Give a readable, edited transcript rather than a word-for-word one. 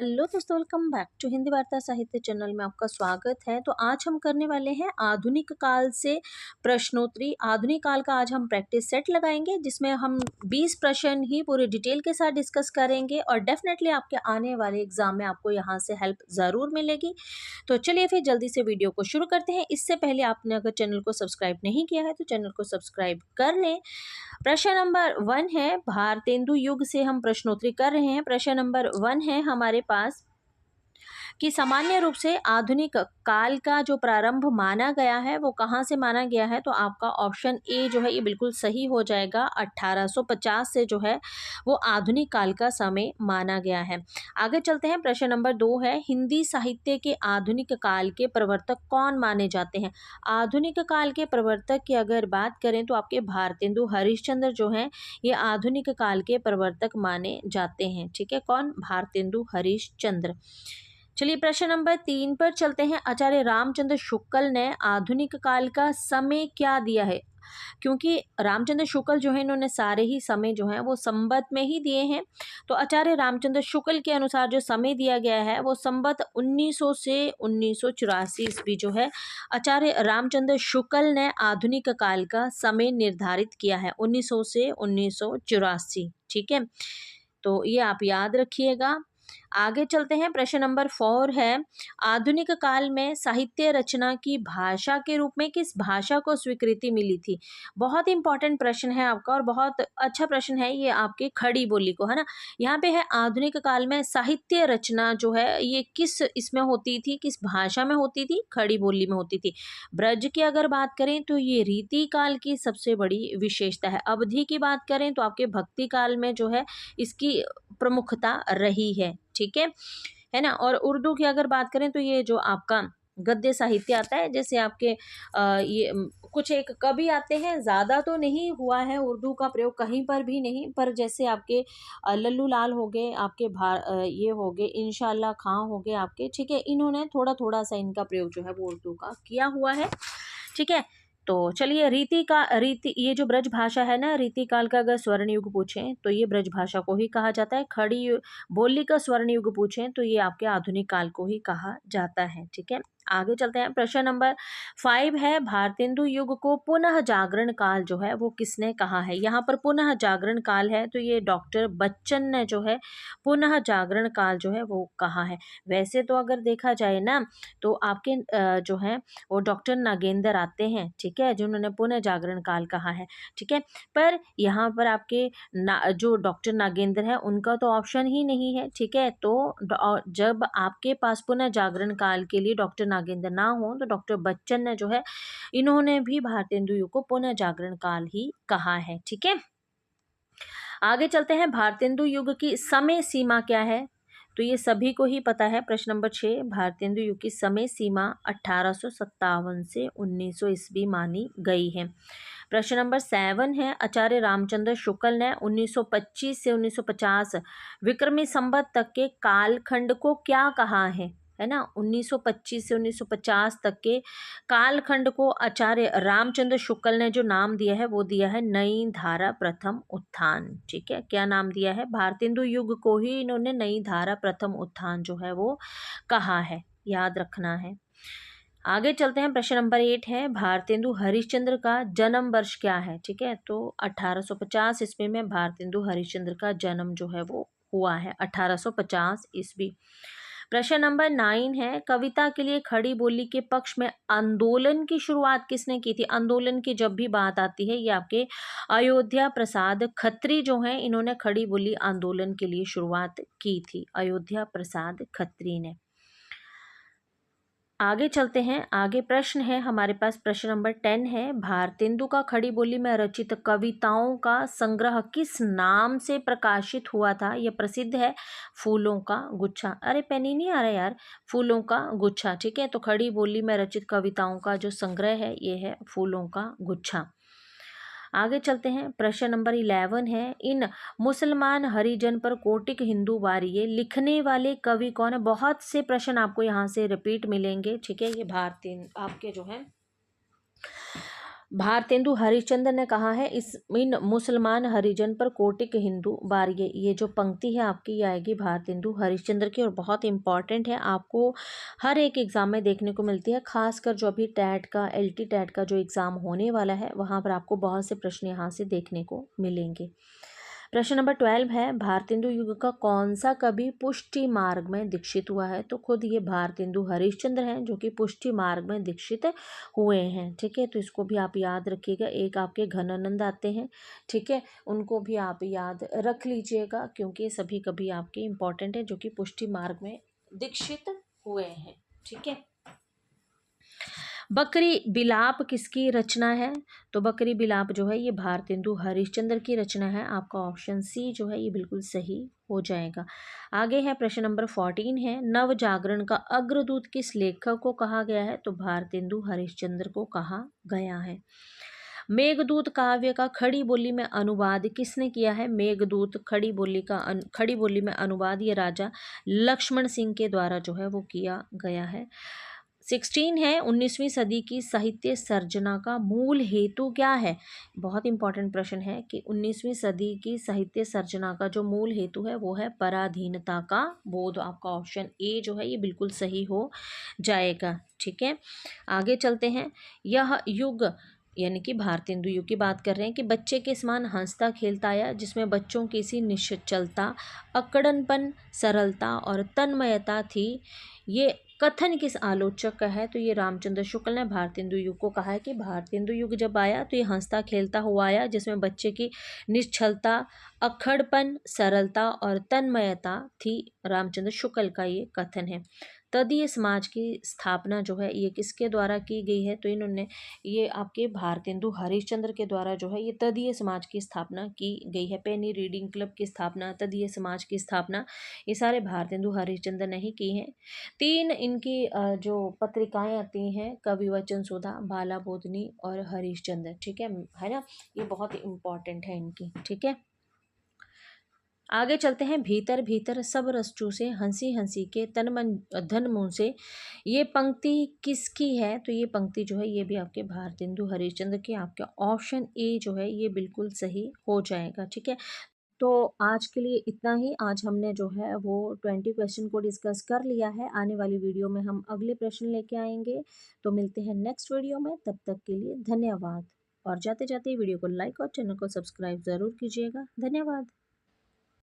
Hello दोस्तों, welcome back to Hindi वार्ता साहित्य चैनल में आपका स्वागत है। तो आज हम करने वाले हैं आधुनिक काल से प्रश्नोत्तरी। आधुनिक काल का आज हम प्रैक्टिस सेट लगाएंगे जिसमें हम 20 प्रश्न ही पूरे डिटेल के साथ डिस्कस करेंगे और डेफिनेटली आपके आने वाले एग्जाम में आपको यहाँ से हेल्प ज़रूर मिलेगी। तो चलिए फिर जल्दी से वीडियो को शुरू करते हैं। इससे पहले आपने अगर चैनल को सब्सक्राइब नहीं किया है तो चैनल को सब्सक्राइब कर लें। प्रश्न नंबर 1 है, भारतेंदु युग से हम प्रश्नोत्तरी कर रहे हैं। प्रश्न नंबर 1 है हमारे पास कि सामान्य रूप से आधुनिक काल का जो प्रारंभ माना गया है वो कहाँ से माना गया है। तो आपका ऑप्शन ए जो है ये बिल्कुल सही हो जाएगा। 1850 से जो है वो आधुनिक काल का समय माना गया है। आगे चलते हैं। प्रश्न नंबर 2 है, हिंदी साहित्य के आधुनिक काल के प्रवर्तक कौन माने जाते हैं। आधुनिक काल के प्रवर्तक की अगर बात करें तो आपके भारतेंदु हरिश्चंद्र जो हैं ये आधुनिक काल के प्रवर्तक माने जाते हैं। ठीक है, कौन? भारतेंदु हरिश्चंद्र। चलिए प्रश्न नंबर 3 पर चलते हैं। आचार्य रामचंद्र शुक्ल ने आधुनिक काल का समय क्या दिया है। क्योंकि रामचंद्र शुक्ल जो है इन्होंने सारे ही समय जो है वो संवत में ही दिए हैं। तो आचार्य रामचंद्र शुक्ल के अनुसार जो समय दिया गया है वो संवत 1900 से 1984 ईस्वी जो है आचार्य रामचंद्र शुक्ल ने आधुनिक काल का समय निर्धारित किया है, 1900 से 1984। ठीक है, तो ये आप याद रखिएगा। आगे चलते हैं। प्रश्न नंबर 4 है, आधुनिक काल में साहित्य रचना की भाषा के रूप में किस भाषा को स्वीकृति मिली थी। बहुत इंपॉर्टेंट प्रश्न है आपका और बहुत अच्छा प्रश्न है ये आपकी खड़ी बोली को, है ना। यहाँ पे है आधुनिक काल में साहित्य रचना जो है ये किस इसमें होती थी, किस भाषा में होती थी। खड़ी बोली में होती थी। ब्रज की अगर बात करें तो ये रीति काल की सबसे बड़ी विशेषता है। अवधि की बात करें तो आपके भक्ति काल में जो है इसकी प्रमुखता रही है। ठीक है ना। और उर्दू की अगर बात करें तो ये जो आपका गद्य साहित्य आता है, जैसे आपके ये कुछ एक कवि आते हैं, ज़्यादा तो नहीं हुआ है उर्दू का प्रयोग कहीं पर भी नहीं, पर जैसे आपके लल्लू लाल हो गए, आपके ये हो गए इंशाअल्लाह खां हो गए आपके। ठीक है, इन्होंने थोड़ा थोड़ा सा इनका प्रयोग जो है वो उर्दू का किया हुआ है। ठीक है, तो चलिए रीति ये जो ब्रज भाषा है ना, रीति काल का अगर स्वर्ण युग पूछें तो ये ब्रज भाषा को ही कहा जाता है। बोली का स्वर्ण युग पूछें तो ये आपके आधुनिक काल को ही कहा जाता है। ठीक है, आगे चलते हैं। प्रश्न नंबर 5 है, भारतेंदु युग को पुनः जागरण काल जो है वो किसने कहा है। यहाँ पर पुनः जागरण काल है तो ये डॉक्टर बच्चन ने जो है पुनः जागरण काल जो है वो कहा है। वैसे तो अगर देखा जाए ना तो आपके जो है वो डॉक्टर नागेंद्र आते हैं। ठीक है, जिन्होंने पुनः जागरण काल कहा है। ठीक है, पर यहाँ पर आपके जो डॉक्टर नागेंद्र है उनका तो ऑप्शन ही नहीं है। ठीक है, तो जब आपके पास पुनः जागरण काल के लिए डॉक्टर नागेंद्र ना हो तो डॉक्टर बच्चन ने जो है इन्होंने भी भारतेंदु युग को पुनः जागरण काल ही कहा है। ठीक है, आगे चलते हैं। भारतेंदु युग की समय सीमा क्या है, तो ये सभी को ही पता है। प्रश्न नंबर 6, भारतेंदु युग की समय सीमा 1857 से 1900 ईस्वी मानी गई है। प्रश्न नंबर 7 है, आचार्य रामचंद्र शुक्ल ने 1925 से 1950 विक्रमी संवत तक के कालखंड को क्या कहा है ना। 1925 से 1950 तक के कालखंड को आचार्य रामचंद्र शुक्ल ने जो नाम दिया है वो दिया है नई धारा प्रथम उत्थान। ठीक है, क्या नाम दिया है? भारतेंदु युग को ही इन्होंने नई धारा प्रथम उत्थान जो है वो कहा है, याद रखना है। आगे चलते हैं। प्रश्न नंबर 8 है, भारतेंदु हरिश्चंद्र का जन्म वर्ष क्या है। ठीक है, तो 1850 ईस्वी में भारतेंदु हरिश्चंद्र का जन्म जो है वो हुआ है, 1850 ईस्वी। प्रश्न नंबर 9 है, कविता के लिए खड़ी बोली के पक्ष में आंदोलन की शुरुआत किसने की थी। आंदोलन की जब भी बात आती है ये आपके अयोध्या प्रसाद खत्री जो हैं इन्होंने खड़ी बोली आंदोलन के लिए शुरुआत की थी, अयोध्या प्रसाद खत्री ने। आगे चलते हैं। आगे प्रश्न है हमारे पास, प्रश्न नंबर 10 है, भारतेंदु का खड़ी बोली में रचित कविताओं का संग्रह किस नाम से प्रकाशित हुआ था। यह प्रसिद्ध है फूलों का गुच्छा। अरे पेन ही नहीं आ रहा यार, फूलों का गुच्छा। ठीक है, तो खड़ी बोली में रचित कविताओं का जो संग्रह है ये है फूलों का गुच्छा। आगे चलते हैं। प्रश्न नंबर 11 है, इन मुसलमान हरिजन पर कोटिक हिंदू वारिये लिखने वाले कवि कौन है। बहुत से प्रश्न आपको यहाँ से रिपीट मिलेंगे। ठीक है, ये भारतीय आपके जो है भारतेंदु हरिश्चंद्र ने कहा है, इस इन मुसलमान हरिजन पर कोटिक हिंदू बारिये। ये जो पंक्ति है आपकी ये आएगी भारतेंदु हरिश्चंद्र की, और बहुत इंपॉर्टेंट है, आपको हर एक एग्जाम में देखने को मिलती है, खासकर जो अभी टैट का LT टैट का जो एग्ज़ाम होने वाला है वहाँ पर आपको बहुत से प्रश्न यहाँ से देखने को मिलेंगे। प्रश्न नंबर 12 है, भारतेंदु युग का कौन सा कवि पुष्टि मार्ग में दीक्षित हुआ है? तो खुद ये भारतेंदु हरिश्चंद्र हैं जो कि पुष्टि मार्ग में दीक्षित हुए हैं। ठीक है, तो इसको भी आप याद रखिएगा। एक आपके घनानंद आते हैं, ठीक है, उनको भी आप याद रख लीजिएगा क्योंकि सभी कवि आपके इंपॉर्टेंट है जो कि पुष्टि मार्ग में दीक्षित हुए हैं। ठीक है, बकरी बिलाप किसकी रचना है? तो बकरी बिलाप जो है ये भारतेंदु हरिश्चंद्र की रचना है। आपका ऑप्शन सी जो है ये बिल्कुल सही हो जाएगा। आगे है प्रश्न नंबर 14 है, नव जागरण का अग्रदूत किस लेखक को कहा गया है? तो भारतेंदु हरिश्चंद्र को कहा गया है। मेघदूत काव्य का खड़ी बोली में अनुवाद किसने किया है? मेघदूत खड़ी बोली में अनुवाद ये राजा लक्ष्मण सिंह के द्वारा जो है वो किया गया है। 16 है, 19वीं सदी की साहित्य सर्जना का मूल हेतु क्या है? बहुत इंपॉर्टेंट प्रश्न है कि 19वीं सदी की साहित्य सर्जना का जो मूल हेतु है वो है पराधीनता का बोध। आपका ऑप्शन ए जो है ये बिल्कुल सही हो जाएगा। ठीक है, आगे चलते हैं। यह युग यानी कि भारतेंदु युग की बात कर रहे हैं कि बच्चे के समान हंसता खेलता आया, जिसमें बच्चों की सी निश्चलता, अकड़नपन, सरलता और तन्मयता थी। ये कथन किस आलोचक का है? तो ये रामचंद्र शुक्ल ने भारतेंदु युग को कहा है कि भारतेंदु युग जब आया तो ये हंसता खेलता हुआ आया, जिसमें बच्चे की निश्चलता, अक्खड़पन, सरलता और तन्मयता थी। रामचंद्र शुक्ल का ये कथन है। तदीय समाज की स्थापना जो है ये किसके द्वारा की गई है? तो इन्होंने ये आपके भारतेंदु हरिश्चंद्र के द्वारा जो है ये तदीय समाज की स्थापना की गई है। पेनी रीडिंग क्लब की स्थापना, तदीय समाज की स्थापना, ये सारे भारतेंदु हरिश्चंद्र ने ही की हैं। 3 इनकी जो पत्रिकाएं आती हैं, कवि वचन सुधा, बाला बोधनी और हरिश्चंद्र। ठीक है ना, ये बहुत इंपॉर्टेंट है इनकी। ठीक है, आगे चलते हैं। भीतर भीतर सब रस चूसे हंसी हंसी के तन मन धन मुँह से, ये पंक्ति किसकी है? तो ये पंक्ति जो है ये भी आपके भारतेंदु हरिश्चंद्र की। आपका ऑप्शन ए जो है ये बिल्कुल सही हो जाएगा। ठीक है, तो आज के लिए इतना ही। आज हमने जो है वो 20 क्वेश्चन को डिस्कस कर लिया है। आने वाली वीडियो में हम अगले प्रश्न लेके आएंगे। तो मिलते हैं नेक्स्ट वीडियो में, तब तक के लिए धन्यवाद। और जाते जाते वीडियो को लाइक और चैनल को सब्सक्राइब ज़रूर कीजिएगा। धन्यवाद।